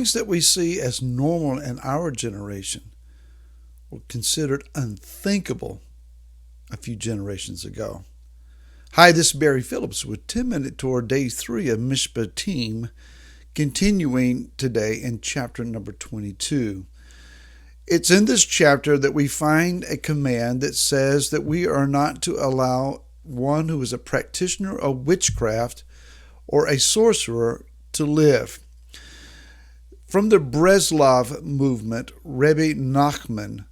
things that we see as normal in our generation were considered unthinkable a few generations ago. Hi, this is Barry Phillips with 10-Minute Torah, Day 3 of Mishpatim, continuing today in chapter number 22. It's in this chapter that we find a command that says that we are not to allow one who is a practitioner of witchcraft or a sorcerer to live. From the Breslov movement, Rebbe Nachman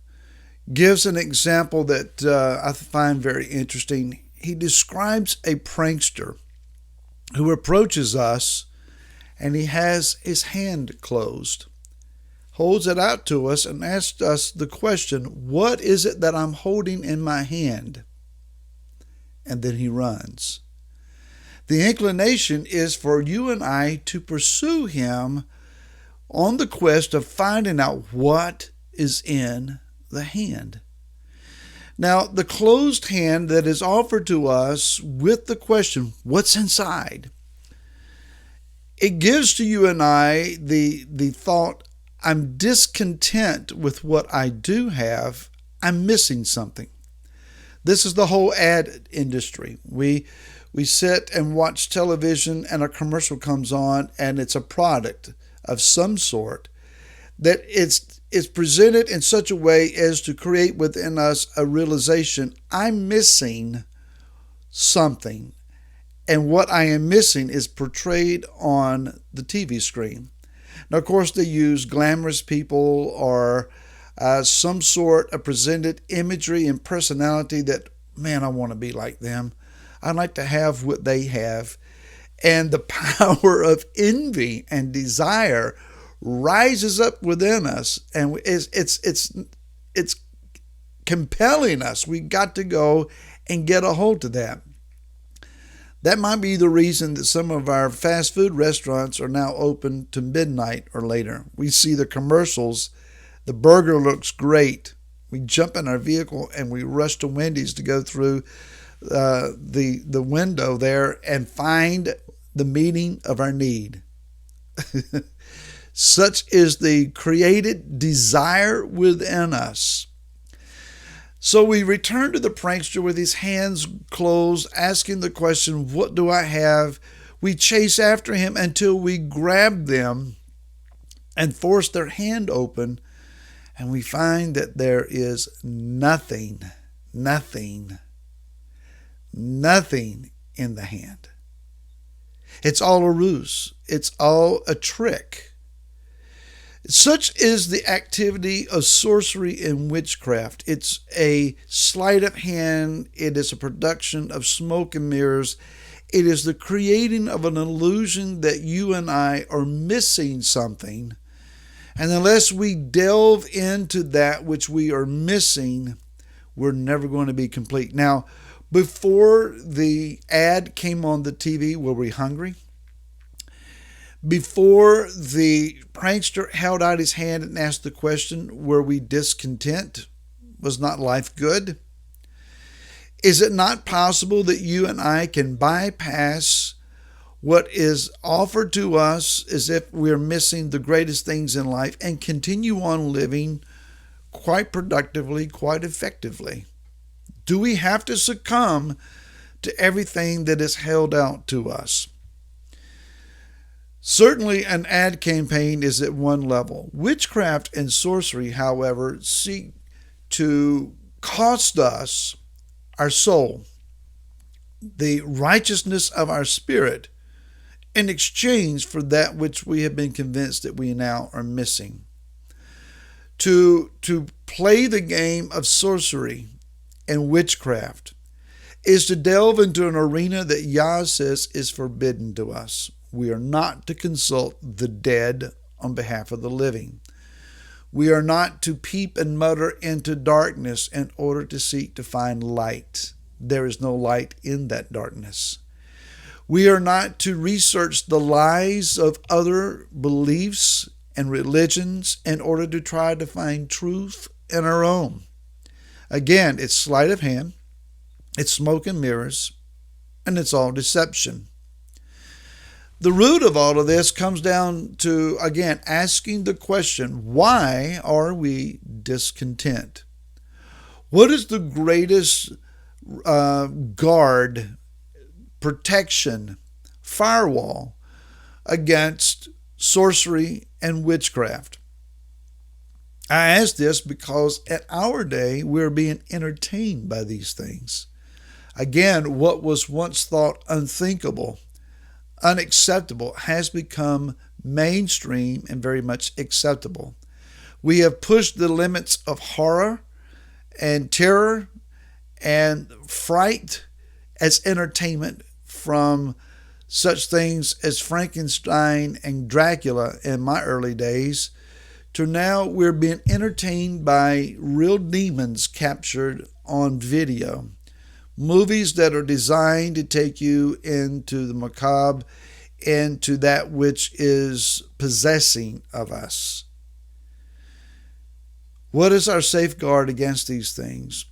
gives an example that I find very interesting. He describes a prankster who approaches us and he has his hand closed, holds it out to us and asks us the question, "What is it that I'm holding in my hand?" And then he runs. The inclination is for you and I to pursue him on the quest of finding out what is in the hand. Now, the closed hand that is offered to us with the question, what's inside? It gives to you and I the thought, I'm discontent with what I do have. I'm missing something. This is the whole ad industry. We sit and watch television and a commercial comes on and it's a product of some sort that it's presented in such a way as to create within us a realization, I'm missing something. And what I am missing is portrayed on the TV screen. Now, of course, they use glamorous people or some sort of presented imagery and personality that, man, I want to be like them. I'd like to have what they have. And the power of envy and desire rises up within us, and it's compelling us. We got to go and get a hold of that. That might be the reason that some of our fast food restaurants are now open to midnight or later. We see the commercials. The burger looks great. We jump in our vehicle and we rush to Wendy's to go through the window there and find the meeting of our need. Such is the created desire within us. So we return to the prankster with his hands closed, asking the question, what do I have? We chase after him until we grab them and force their hand open, and we find that there is nothing in the hand. It's all a ruse. It's all a trick. Such is the activity of sorcery and witchcraft. It's a sleight of hand. It is a production of smoke and mirrors. It is the creating of an illusion that you and I are missing something. And unless we delve into that which we are missing, we're never going to be complete. Now, before the ad came on the TV, were we hungry? Before the prankster held out his hand and asked the question, were we discontent? Was not life good? Is it not possible that you and I can bypass what is offered to us as if we're missing the greatest things in life and continue on living quite productively, quite effectively? Do we have to succumb to everything that is held out to us? Certainly, an ad campaign is at one level. Witchcraft and sorcery, however, seek to cost us our soul, the righteousness of our spirit, in exchange for that which we have been convinced that we now are missing. To play the game of sorcery and witchcraft is to delve into an arena that Yah says is forbidden to us. We are not to consult the dead on behalf of the living. We are not to peep and mutter into darkness in order to seek to find light. There is no light in that darkness. We are not to research the lies of other beliefs and religions in order to try to find truth in our own. Again, it's sleight of hand, it's smoke and mirrors, and it's all deception. The root of all of this comes down to, again, asking the question, why are we discontent? What is the greatest guard, protection, firewall against sorcery and witchcraft? I ask this because at our day, we're being entertained by these things. Again, what was once thought unthinkable, unacceptable, has become mainstream and very much acceptable. We have pushed the limits of horror and terror and fright as entertainment from such things as Frankenstein and Dracula in my early days to now we're being entertained by real demons captured on video. Movies that are designed to take you into the macabre, into that which is possessing of us. What is our safeguard against these things?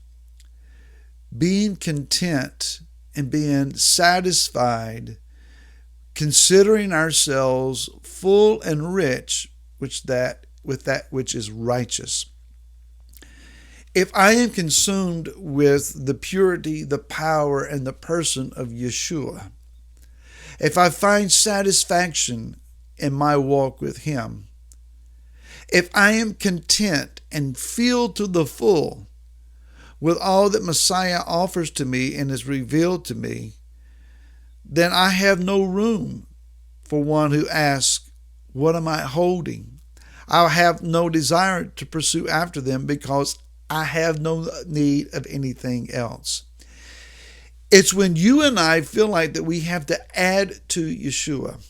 Being content and being satisfied, considering ourselves full and rich with that which is righteous. If I am consumed with the purity, the power, and the person of Yeshua, if I find satisfaction in my walk with Him, if I am content and filled to the full with all that Messiah offers to me and is revealed to me, then I have no room for one who asks, what am I holding? I have no desire to pursue after them because I have no need of anything else. It's when you and I feel like that we have to add to Yeshua.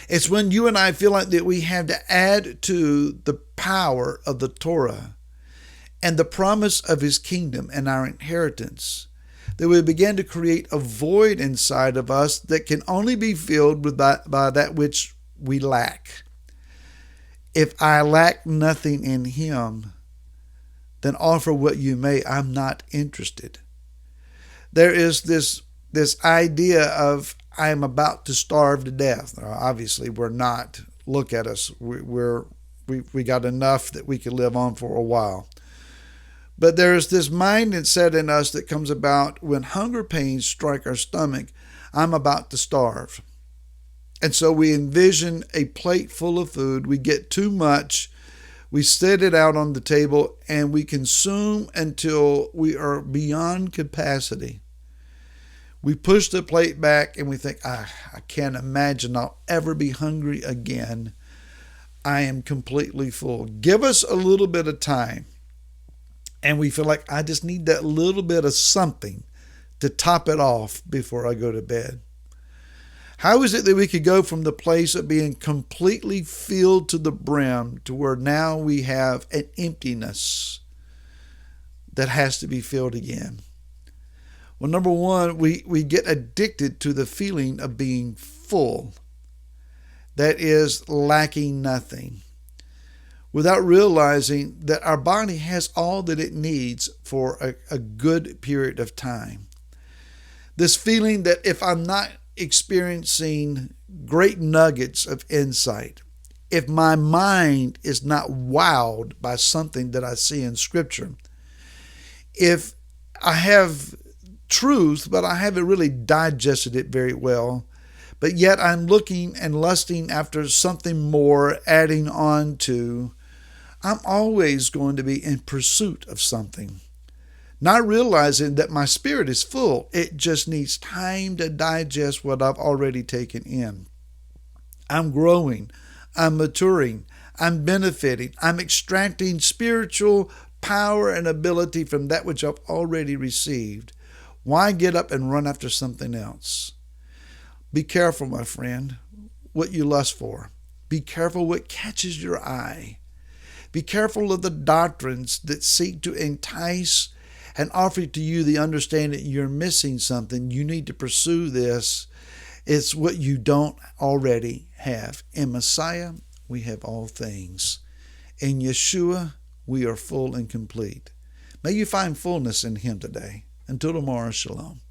It's when you and I feel like that we have to add to the power of the Torah and the promise of His kingdom and our inheritance, that we begin to create a void inside of us that can only be filled with by that which we lack. If I lack nothing in Him, then offer what you may. I'm not interested. There is this idea of I am about to starve to death. Obviously, we're not. Look at us. We got enough that we could live on for a while. But there's this mindset in us that comes about when hunger pains strike our stomach. I'm about to starve. And so we envision a plate full of food. We get too much. We set it out on the table and we consume until we are beyond capacity. We push the plate back and we think, I can't imagine I'll ever be hungry again. I am completely full. Give us a little bit of time. And we feel like I just need that little bit of something to top it off before I go to bed. How is it that we could go from the place of being completely filled to the brim to where now we have an emptiness that has to be filled again? Well, number one, we get addicted to the feeling of being full. That is lacking nothing. Without realizing that our body has all that it needs for a good period of time. This feeling that if I'm not experiencing great nuggets of insight, if my mind is not wowed by something that I see in Scripture, if I have truth, but I haven't really digested it very well, but yet I'm looking and lusting after something more, adding on to, I'm always going to be in pursuit of something. Not realizing that my spirit is full. It just needs time to digest what I've already taken in. I'm growing. I'm maturing. I'm benefiting. I'm extracting spiritual power and ability from that which I've already received. Why get up and run after something else? Be careful, my friend, what you lust for. Be careful what catches your eye. Be careful of the doctrines that seek to entice and offer to you the understanding you're missing something. You need to pursue this. It's what you don't already have. In Messiah, we have all things. In Yeshua, we are full and complete. May you find fullness in Him today. Until tomorrow, shalom.